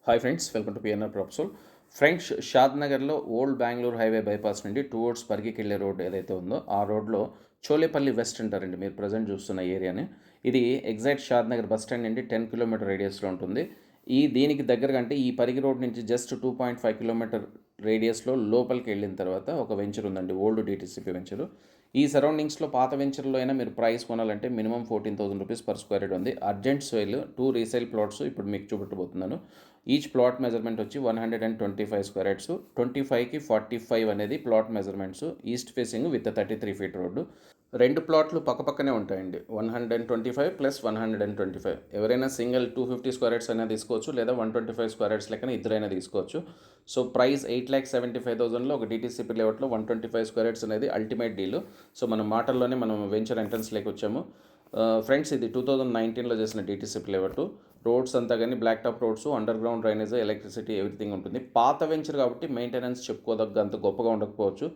Hi friends, welcome to PNR professor. Friends, షాద్ నగర్లో old Bengaluru highway bypass నుండి towards పరిగికి వెళ్ళే రోడ్ ఏదైతే ఉందో ఆ రోడ్లో చోలేపల్లి వెస్ట్ అంటారండి మీరు ప్రజెంట్ చూస్తున్న ఏరియాని. ఇది ఎగ్జాక్ట్ షాద్ నగర్ బస్ స్టాండ్ నుండి 10 కిలోమీటర్ రేడియస్లో ఉంటుంది. దీనికి దగ్గరగా అంటే ఈ పరిగి రోడ్ నుంచి జస్ట్ 2.5 కిలోమీటర్ రేడియస్లో లోపలికి వెళ్ళిన తర్వాత ఒక వెంచర్ ఉందండి, ఓల్డ్ డిటీసీపీ వెంచరు. ఈ సరౌండింగ్స్లో పాత వెంచర్లో అయినా మీరు ప్రైస్ కొనాలంటే minimum 14,000 rupees per square yard ఉంది. అర్జెంట్ సేల్ 2 రీసేల్ ప్లాట్స్ ఇప్పుడు మీకు చూపెట్టబోతున్నాను. ఈచ్ ప్లాట్ మెజర్మెంట్ వచ్చి 125 స్క్వేర్ యార్డ్స్, 25కి 45 అనేది plot measurements. East facing with 33 feet road. రెండు ప్లాట్లు పక్కపక్కనే ఉంటాయండి. 125 ప్లస్ 125. ఎవరైనా సింగిల్ 250 స్క్వేర్ యార్డ్స్ అయినా తీసుకోవచ్చు, లేదా 125 స్క్వేర్ యార్డ్స్ లెక్కన ఇద్దరైనా తీసుకోవచ్చు. సో ప్రైస్ 8,75,000లో ఒక డిటీసీపీ లేఅవుట్లో 125 స్క్వేర్ యార్డ్స్ అనేది అల్టిమేట్ డీల్. సో మన మాటల్లోనే మనం వెంచర్ ఎంట్రన్స్లోకి వచ్చాము. ఫ్రెండ్స్, ఇది 2019లో చేసిన డిటీసీపీ లేఅవుట్. రోడ్స్ అంతా కానీ black top roads, underground drainage, electricity everything ఉంటుంది. పాత వెంచర్ కాబట్టి మెయింటెనెన్స్ చెప్పుకోదగ్గ అంత గొప్పగా ఉండకపోవచ్చు.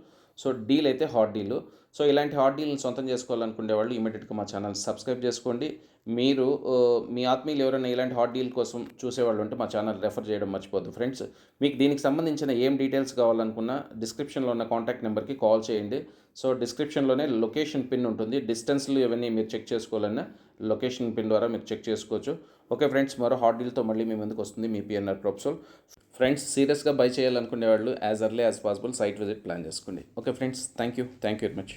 సో డీల్ అయితే హాట్ డీల్. సో ఇలాంటి హాట్ డీల్ని సొంతం చేసుకోవాలనుకునే వాళ్ళు ఇమీడియట్గా మా ఛానల్ సబ్స్క్రైబ్ చేసుకోండి. మీరు మీ ఆత్మీయులు ఎవరైనా ఇలాంటి హాట్ డీల్ కోసం చూసేవాళ్ళు ఉంటే మా ఛానల్ రెఫర్ చేయడం మర్చిపోద్దు. ఫ్రెండ్స్, మీకు దీనికి సంబంధించిన ఏం డీటెయిల్స్ కావాలనుకున్నా డిస్క్రిప్షన్లో ఉన్న కాంటాక్ట్ నెంబర్కి కాల్ చేయండి. సో డిస్క్రిప్షన్లోనే లొకేషన్ పిన్ ఉంటుంది. డిస్టెన్స్లు ఇవన్నీ మీరు చెక్ చేసుకోవాలన్నా లొకేషన్ పిన్ ద్వారా మీరు చెక్ చేసుకోవచ్చు. ఓకే ఫ్రెండ్స్, మరో హాట్ డీల్తో మళ్ళీ మీ ముందుకు వస్తుంది మీ పిఎన్ఆర్ ప్రొఫెసర్. ఫ్రెండ్స్, సీరియస్గా బై చేయాలనుకునే వాళ్ళు as early as possible site visit plan చేసుకోండి. Okay friends, thank you very much.